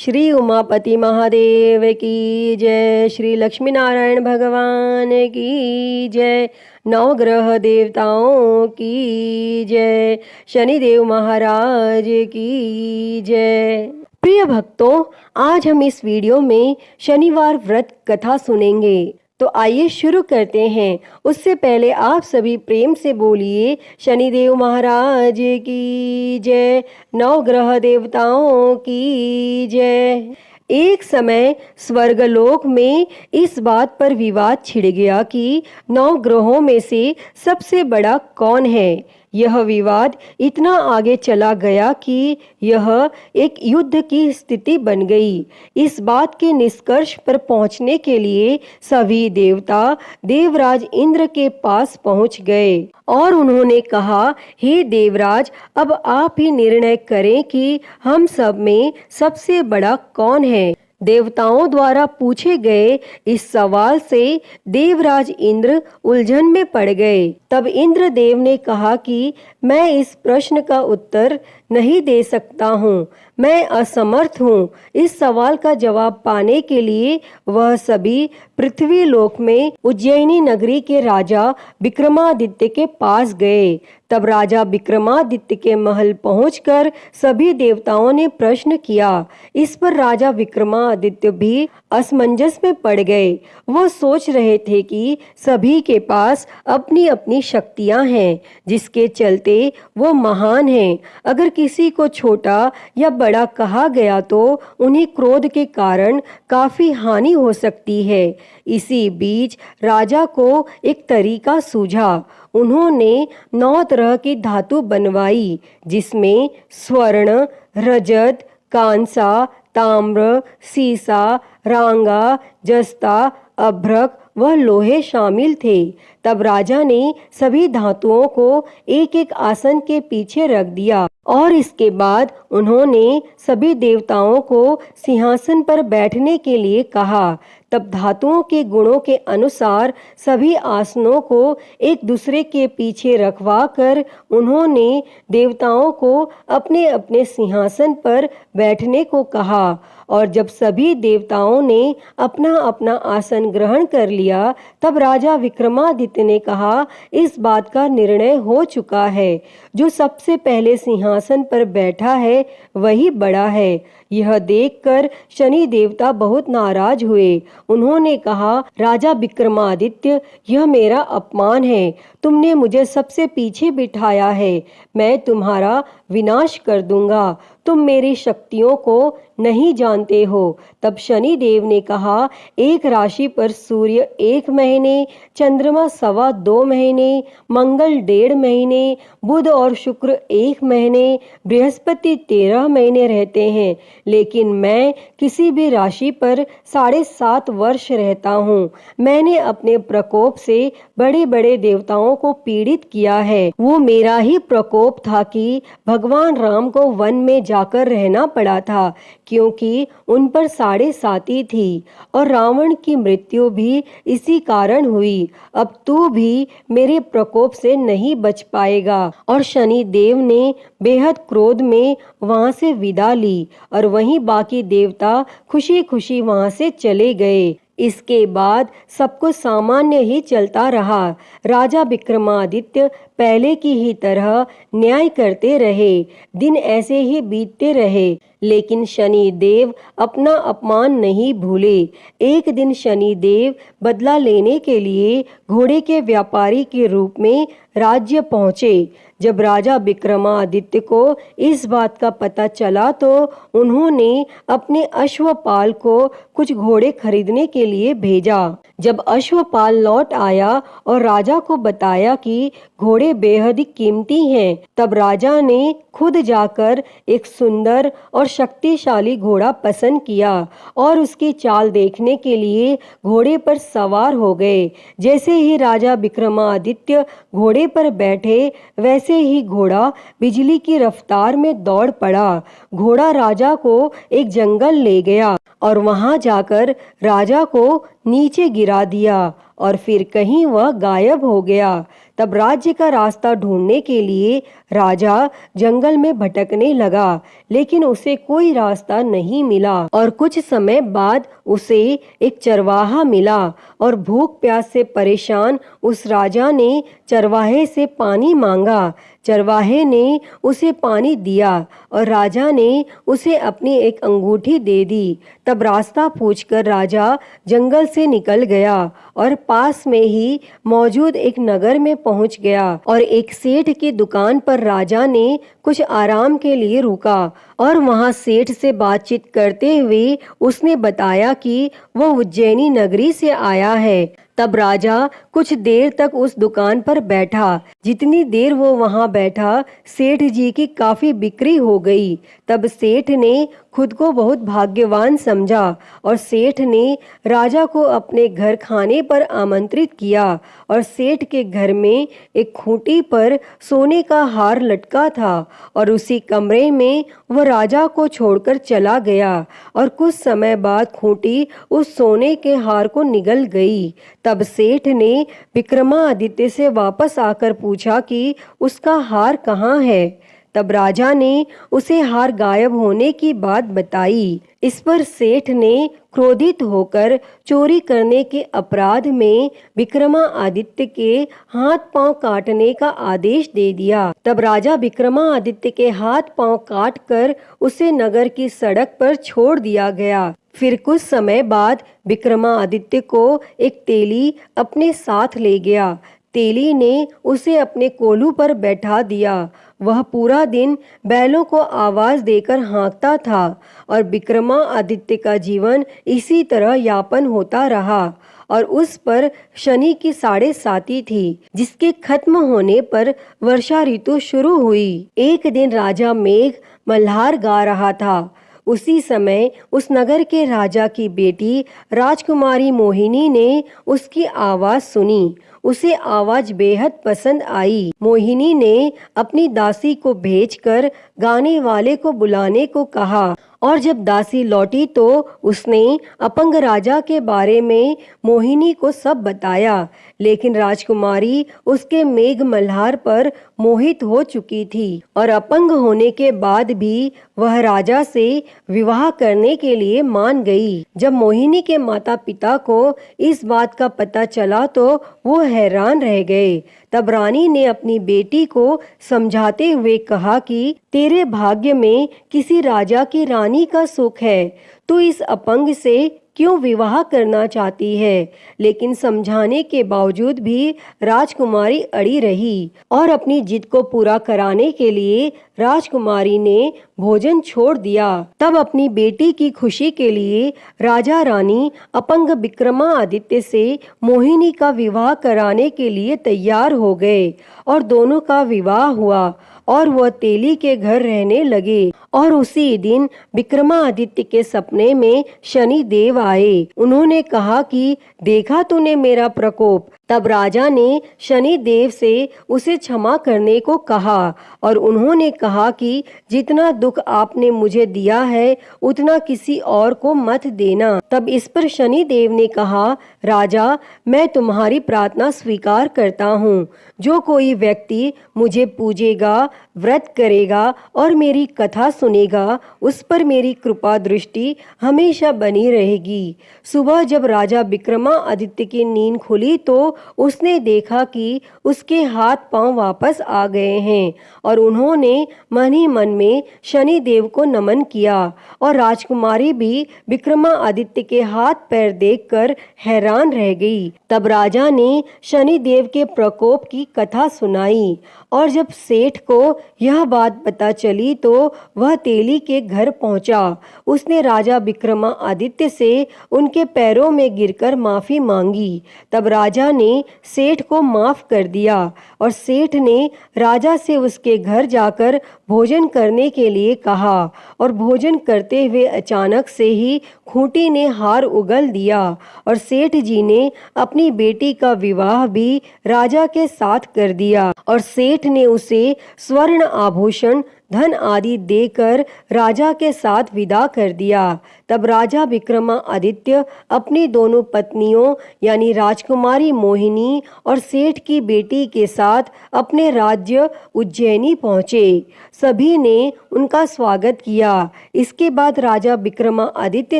श्री उमापति महादेव की जय। श्री लक्ष्मी नारायण भगवान की जय। नवग्रह देवताओं की जय। शनिदेव महाराज की जय। प्रिय भक्तों, आज हम इस वीडियो में शनिवार व्रत कथा सुनेंगे। तो आइए शुरू करते हैं। उससे पहले आप सभी प्रेम से बोलिए शनिदेव महाराज की जय। नवग्रह देवताओं की जय। एक समय स्वर्गलोक में इस बात पर विवाद छिड़ गया कि 9 ग्रहों में से सबसे बड़ा कौन है। यह विवाद इतना आगे चला गया कि यह एक युद्ध की स्थिति बन गई। इस बात के निष्कर्ष पर पहुंचने के लिए सभी देवता देवराज इंद्र के पास पहुंच गए और उन्होंने कहा, हे देवराज, अब आप ही निर्णय करें कि हम सब में सबसे बड़ा कौन है। देवताओं द्वारा पूछे गए इस सवाल से देवराज इंद्र उलझन में पड़ गए। तब इंद्रदेव ने कहा कि मैं इस प्रश्न का उत्तर नहीं दे सकता हूँ, मैं असमर्थ हूँ। इस सवाल का जवाब पाने के लिए वह सभी पृथ्वी लोक में उज्जैनी नगरी के राजा विक्रमादित्य के पास गए। तब राजा विक्रमादित्य के महल पहुंचकर सभी देवताओं ने प्रश्न किया। इस पर राजा विक्रमादित्य भी असमंजस में पड़ गए। वो सोच रहे थे कि सभी के पास अपनी अपनी शक्तियां हैं, जिसके चलते वो महान हैं। अगर किसी को छोटा या बड़ा कहा गया तो उन्हें क्रोध के कारण काफी हानि हो सकती है। इसी बीच राजा को एक तरीका सूझा। उन्होंने 9 तरह की धातु बनवाई, जिसमें स्वर्ण, रजत, कांसा, ताम्र, सीसा, रांगा, जस्ता, अभ्रक व लोहे शामिल थे। तब राजा ने सभी धातुओं को एक एक आसन के पीछे रख दिया और इसके बाद उन्होंने सभी देवताओं को सिंहासन पर बैठने के लिए कहा। तब धातुओं के गुणों के अनुसार सभी आसनों को एक दूसरे के पीछे रखवा कर उन्होंने देवताओं को अपने अपने सिंहासन पर बैठने को कहा। और जब सभी देवताओं ने अपना अपना आसन ग्रहण कर लिया, तब राजा विक्रमादित्य ने कहा, इस बात का निर्णय हो चुका है। जो सबसे पहले सिंहासन पर बैठा है वही बड़ा है। यह देखकर शनि देवता बहुत नाराज हुए। उन्होंने कहा, राजा विक्रमादित्य, यह मेरा अपमान है। तुमने मुझे सबसे पीछे बिठाया है। मैं तुम्हारा विनाश कर दूंगा। तुम मेरी शक्तियों को नहीं जानते हो। तब शनि देव ने कहा, एक राशि पर सूर्य 1 महीने, चंद्रमा 2.25 महीने, मंगल 1.5 महीने, बुध और शुक्र 1 महीने, बृहस्पति 13 महीने रहते हैं, लेकिन मैं किसी भी राशि पर 7.5 वर्ष रहता हूँ। मैंने अपने प्रकोप से बड़े बड़े देवताओं को पीड़ित किया है। वो मेरा ही प्रकोप था कि भगवान राम को वन में जाकर रहना पड़ा था, क्योंकि उन पर 7.5 थी और रावण की मृत्यु भी इसी कारण हुई। अब तू भी मेरे प्रकोप से नहीं बच पाएगा। और शनि देव ने बेहद क्रोध में वहां से विदा ली और वहीं बाकी देवता खुशी खुशी वहां से चले गए। इसके बाद सब कुछ सामान्य ही चलता रहा। राजा विक्रमादित्य पहले की ही तरह न्याय करते रहे। दिन ऐसे ही बीतते रहे, लेकिन शनि देव अपना अपमान नहीं भूले। एक दिन शनि देव बदला लेने के लिए घोड़े के व्यापारी के रूप में राज्य पहुंचे। जब राजा विक्रमादित्य को इस बात का पता चला तो उन्होंने अपने अश्वपाल को कुछ घोड़े खरीदने के लिए भेजा। जब अश्वपाल लौट आया और राजा को बताया कि घोड़े बेहद ही कीमती हैं, तब राजा ने खुद जाकर एक सुंदर और शक्तिशाली घोड़ा पसंद किया और उसकी चाल देखने के लिए घोड़े पर सवार हो गए। जैसे ही राजा विक्रमादित्य घोड़े पर बैठे, वैसे ही घोड़ा बिजली की रफ्तार में दौड़ पड़ा। घोड़ा राजा को एक जंगल ले गया और वहां जाकर राजा को नीचे गिरा दिया और फिर कहीं वह गायब हो गया। तब राज्य का रास्ता ढूंढने के लिए राजा जंगल में भटकने लगा, लेकिन उसे कोई रास्ता नहीं मिला। और कुछ समय बाद उसे एक चरवाहा मिला और भूख प्यास से परेशान उस राजा ने चरवाहे से पानी मांगा। चरवाहे ने उसे पानी दिया और राजा ने उसे अपनी एक अंगूठी दे दी। तब रास्ता पूछकर राजा जंगल से निकल गया और पास में ही मौजूद एक नगर में पहुंच गया। और एक सेठ की दुकान पर राजा ने कुछ आराम के लिए रुका और वहां सेठ से बातचीत करते हुए उसने बताया कि वह उज्जैनी नगरी से आया है। तब राजा कुछ देर तक उस दुकान पर बैठा। जितनी देर वो वहां बैठा, सेठ जी की काफी बिक्री हो गई। तब सेठ ने खुद को बहुत भाग्यवान समझा और सेठ ने राजा को अपने घर खाने पर आमंत्रित किया। और सेठ के घर में एक खूंटी पर सोने का हार लटका था और उसी कमरे में वह राजा को छोड़कर चला गया। और कुछ समय बाद खूंटी उस सोने के हार को निगल गई। तब सेठ ने विक्रमादित्य से वापस आकर पूछा कि उसका हार कहाँ है। तब राजा ने उसे हार गायब होने की बात बताई। इस पर सेठ ने क्रोधित होकर चोरी करने के अपराध में विक्रमादित्य के हाथ पांव काटने का आदेश दे दिया। तब राजा विक्रमादित्य के हाथ पांव काटकर उसे नगर की सड़क पर छोड़ दिया गया। फिर कुछ समय बाद विक्रमादित्य को एक तेली अपने साथ ले गया। तेली ने उसे अपने कोल्हू पर बैठा दिया। वह पूरा दिन बैलों को आवाज देकर हाँकता था और विक्रमादित्य का जीवन इसी तरह यापन होता रहा। और उस पर शनि की 7.5 थी, जिसके खत्म होने पर वर्षा ऋतु शुरू हुई। एक दिन राजा मेघ मल्हार गा रहा था। उसी समय उस नगर के राजा की बेटी राजकुमारी मोहिनी ने उसकी आवाज सुनी। उसे आवाज बेहद पसंद आई। मोहिनी ने अपनी दासी को भेजकर गाने वाले को बुलाने को कहा। और जब दासी लौटी तो उसने अपंग राजा के बारे में मोहिनी को सब बताया। लेकिन राजकुमारी उसके मेघ मल्हार पर मोहित हो चुकी थी और अपंग होने के बाद भी वह राजा से विवाह करने के लिए मान गई। जब मोहिनी के माता पिता को इस बात का पता चला तो वो हैरान रह गए। तब रानी ने अपनी बेटी को समझाते हुए कहा कि तेरे भाग्य में किसी राजा की रानी का सुख है, तू इस अपंग से क्यों विवाह करना चाहती है। लेकिन समझाने के बावजूद भी राजकुमारी अड़ी रही और अपनी जिद को पूरा कराने के लिए राजकुमारी ने भोजन छोड़ दिया। तब अपनी बेटी की खुशी के लिए राजा रानी अपंग विक्रमादित्य से मोहिनी का विवाह कराने के लिए तैयार हो गए और दोनों का विवाह हुआ और वह तेली के घर रहने लगे। और उसी दिन विक्रमादित्य के सपने में शनि देव आए। उन्होंने कहा कि देखा तूने मेरा प्रकोप। तब राजा ने शनि देव से उसे क्षमा करने को कहा और उन्होंने कहा कि जितना दुख आपने मुझे दिया है उतना किसी और को मत देना। तब इस पर शनि देव ने कहा, राजा, मैं तुम्हारी प्रार्थना स्वीकार करता हूँ। जो कोई व्यक्ति मुझे पूजेगा, व्रत करेगा और मेरी कथा सुनेगा, उस पर मेरी कृपा दृष्टि हमेशा बनी रहेगी। सुबह जब राजा विक्रमादित्य की नींद खुली तो उसने देखा कि उसके हाथ पांव वापस आ गए हैं और उन्होंने मन ही मन में शनि देव को नमन किया। और राजकुमारी भी विक्रमादित्य के हाथ पैर देखकर हैरान रह गई। तब राजा ने शनि देव के प्रकोप की कथा सुनाई और जब सेठ को यह बात पता चली तो वह तेली के घर पहुंचा। उसने राजा विक्रमादित्य से उनके पैरों में गिरकर माफी मांगी। तब राजा ने सेठ को माफ कर दिया और सेठ ने राजा से उसके घर जाकर भोजन करने के लिए कहा। और भोजन करते हुए अचानक से ही खूंटी ने हार उगल दिया और सेठ जी ने अपनी बेटी का विवाह भी राजा के साथ कर दिया और सेठ ने उसे स्वर्ण आभूषण धन आदि देकर राजा के साथ विदा कर दिया। तब राजा विक्रमादित्य अपनी दोनों पत्नियों यानी राजकुमारी मोहिनी और सेठ की बेटी के साथ अपने राज्य उज्जैनी पहुँचे। सभी ने उनका स्वागत किया। इसके बाद राजा विक्रमादित्य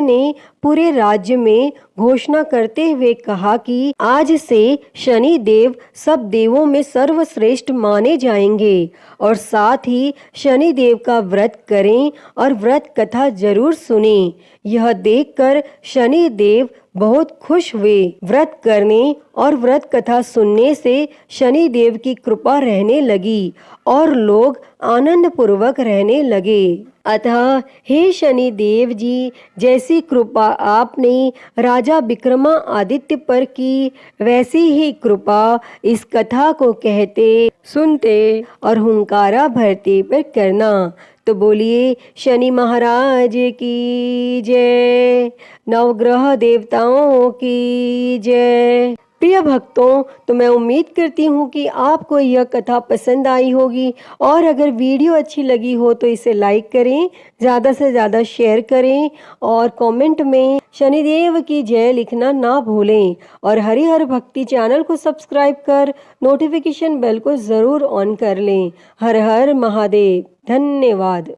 ने पूरे राज्य में घोषणा करते हुए कहा कि आज से शनि देव सब देवों में सर्वश्रेष्ठ माने जाएंगे और साथ ही शनि देव का व्रत करें और व्रत कथा जरूर सुनें। यह देखकर शनि देव बहुत खुश हुए। व्रत करने और व्रत कथा सुनने से शनि देव की कृपा रहने लगी और लोग आनंद पूर्वक रहने लगे। अतः हे शनि देव जी, जैसी कृपा आपने राजा विक्रमादित्य पर की, वैसी ही कृपा इस कथा को कहते, सुनते और हुंकारा भरते पर करना। तो बोलिए शनि महाराज की जय, नवग्रह देवताओं की जय। प्रिय भक्तों, तो मैं उम्मीद करती हूँ कि आपको यह कथा पसंद आई होगी और अगर वीडियो अच्छी लगी हो तो इसे लाइक करें, ज़्यादा से ज़्यादा शेयर करें और कमेंट में शनिदेव की जय लिखना ना भूलें और हरिहर भक्ति चैनल को सब्सक्राइब कर नोटिफिकेशन बेल को ज़रूर ऑन कर लें। हर हर महादेव। धन्यवाद।